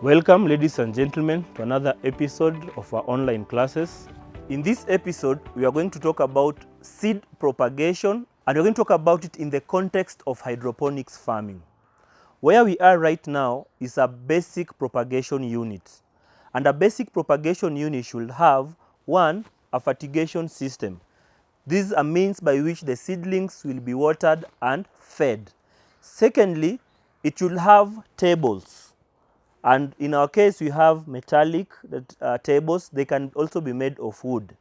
Welcome, ladies and gentlemen, to another episode of our online classes. In this episode, we are going to talk about seed propagation, and we're going to talk about it in the context of hydroponics farming. Where we are right now is a basic propagation unit. And a basic propagation unit should have, one, a fertigation system. This is a means by which the seedlings will be watered and fed. Secondly, it should have tables. And in our case, we have metallic tables. They can also be made of wood.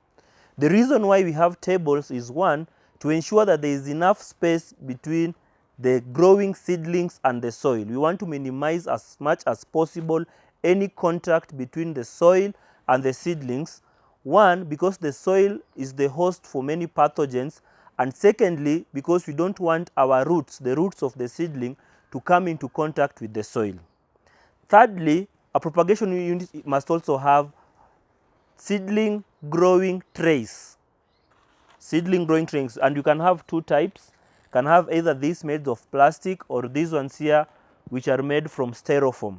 The reason why we have tables is, one, to ensure that there is enough space between the growing seedlings and the soil. We want to minimize as much as possible any contact between the soil and the seedlings. One, because the soil is the host for many pathogens, and secondly, because we don't want our roots, the roots of the seedling, to come into contact with the soil. Thirdly, a propagation unit must also have seedling growing trays. Seedling growing trays, and you can have two types. You can have either these made of plastic or these ones here which are made from styrofoam.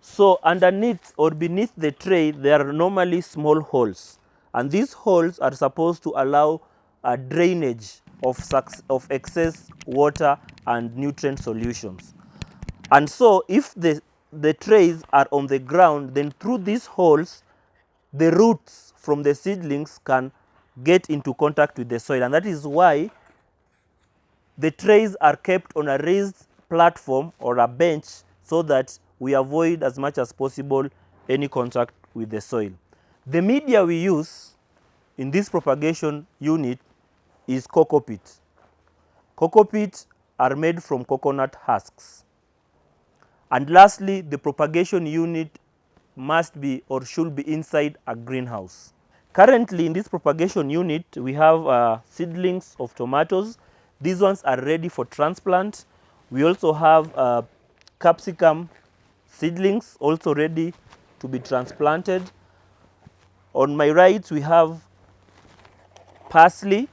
So underneath or beneath the tray there are normally small holes, and these holes are supposed to allow a drainage of excess water and nutrient solutions. And so if the trays are on the ground, then through these holes, the roots from the seedlings can get into contact with the soil. And that is why the trays are kept on a raised platform or a bench, so that we avoid as much as possible any contact with the soil. The media we use in this propagation unit is coco peat. Coco peat are made from coconut husks. And lastly, the propagation unit must be or should be inside a greenhouse. Currently in this propagation unit, we have seedlings of tomatoes. These ones are ready for transplant. We also have capsicum seedlings also ready to be transplanted. On my right, we have parsley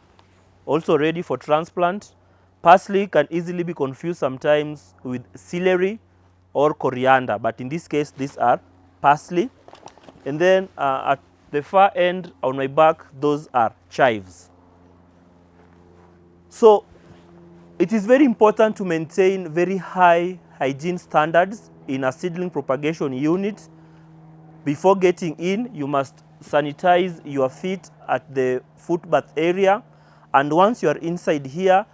also ready for transplant. Parsley can easily be confused sometimes with celery or coriander, but in this case these are parsley. And then at the far end on my back, those are chives. So it is very important to maintain very high hygiene standards in a seedling propagation unit. Before getting in, you must sanitize your feet at the footbath area, and once you are inside here,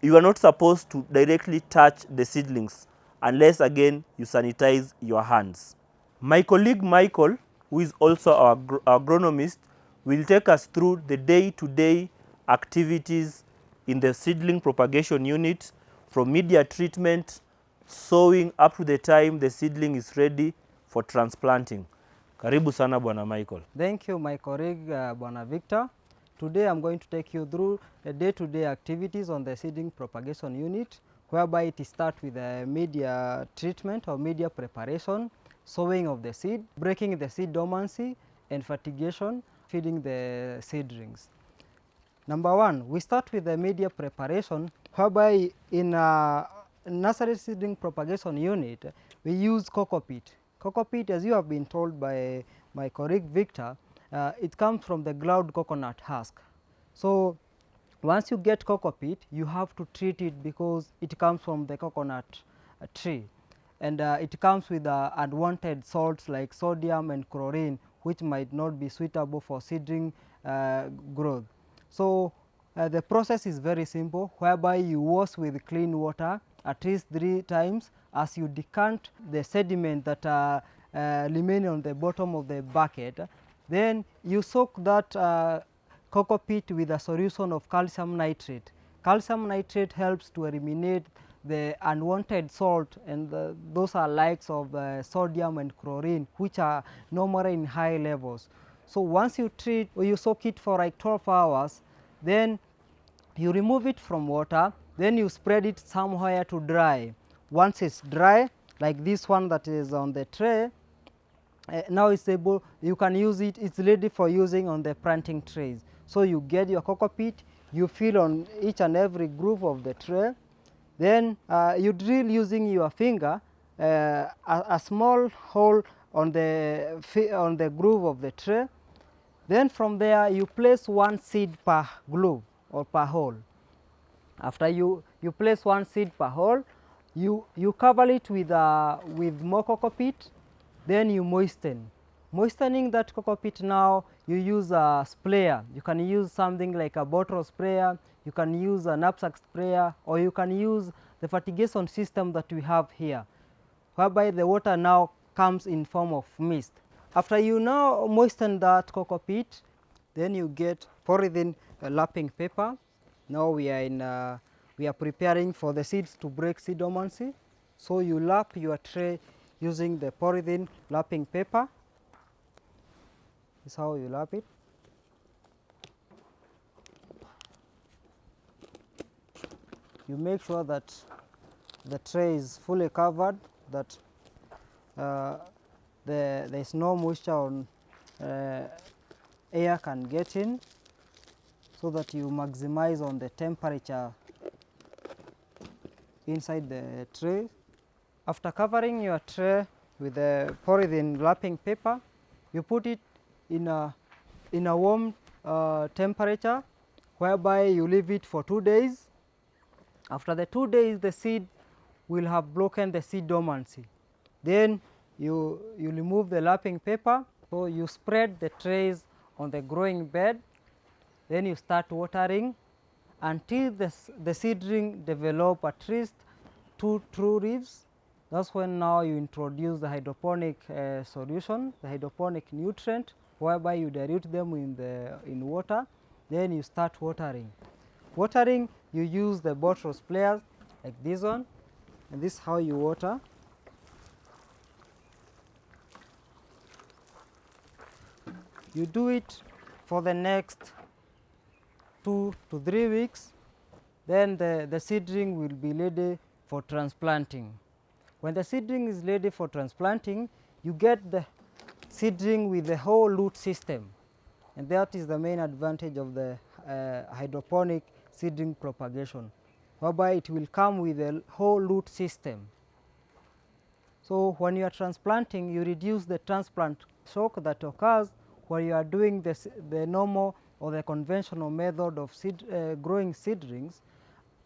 you are not supposed to directly touch the seedlings unless again you sanitize your hands. My colleague Michael, who is also our agronomist, will take us through the day-to-day activities in the seedling propagation unit, from media treatment, sowing, up to the time the seedling is ready for transplanting. Karibu sana Bwana Michael. Thank you, my colleague Bwana Victor. Today I'm going to take you through the day-to-day activities on the seedling propagation unit, whereby it starts with the media treatment or media preparation, sowing of the seed, breaking the seed dormancy, and fertigation, feeding the seedlings. Number one, we start with the media preparation, whereby in a nursery seedling propagation unit, we use coco peat. Coco peat, as you have been told by my colleague Victor, it comes from the ground coconut husk. So once you get coco peat, you have to treat it because it comes from the coconut tree, and it comes with unwanted salts like sodium and chlorine, which might not be suitable for seedling growth. So the process is very simple, whereby you wash with clean water at least 3 times as you decant the sediment that remain on the bottom of the bucket. Then you soak that coco peat with a solution of calcium nitrate. Calcium nitrate helps to eliminate the unwanted salt, and those are likes of sodium and chlorine, which are normally in high levels. So once you treat or you soak it for like 12 hours, then you remove it from water, then you spread it somewhere to dry. Once it's dry, like this one that is on the tray, now it's able, you can use it, it's ready for using on the planting trays. So you get your coco peat, you fill on each and every groove of the tray, then you drill using your finger a small hole on the groove of the tray. Then from there you place one seed per groove or per hole. After you place one seed per hole, you cover it with more cocoa peat, then you moisten. Moistening that cocoa peat, now you use a sprayer. You can use something like a bottle sprayer, you can use a knapsack sprayer, or you can use the fertigation system that we have here, whereby the water now comes in form of mist. After you now moisten that cocoa peat, then you get polythene lapping paper. Now we are preparing for the seeds to break seed dormancy. So you lap your tray using the polythene lapping paper. This is how you lap it. You make sure that the tray is fully covered, that there is no moisture on air can get in, so that you maximize on the temperature inside the tray. After covering your tray with the polythene wrapping paper, you put it in a warm temperature, whereby you leave it for 2 days. After the 2 days, the seed will have broken the seed dormancy. Then you remove the wrapping paper. So you spread the trays on the growing bed. Then you start watering until the seedling develop at least 2 true leaves. That's when now you introduce the hydroponic solution, the hydroponic nutrient, whereby you dilute them in water. Then you start watering. Watering, you use the bottle sprayers like this one, and this is how you water. You do it for the next 2 to 3 weeks, then the seedling will be ready for transplanting. When the seedling is ready for transplanting, you get the seedling with the whole root system, and that is the main advantage of the hydroponic seedling propagation, whereby it will come with a whole root system. So when you are transplanting, you reduce the transplant shock that occurs when you are doing the normal or the conventional method of growing seedlings,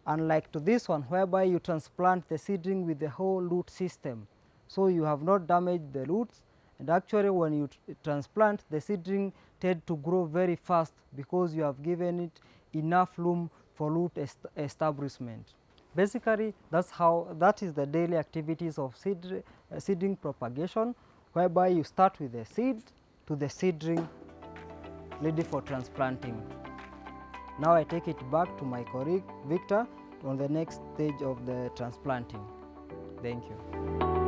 unlike to this one, whereby you transplant the seedling with the whole root system. So you have not damaged the roots, and actually when you transplant, the seedling tend to grow very fast because you have given it enough room for root establishment. Basically, that is the daily activities of seedling propagation, whereby you start with the seed to the seedling ready for transplanting. Now I take it back to my colleague Victor on the next stage of the transplanting. Thank you.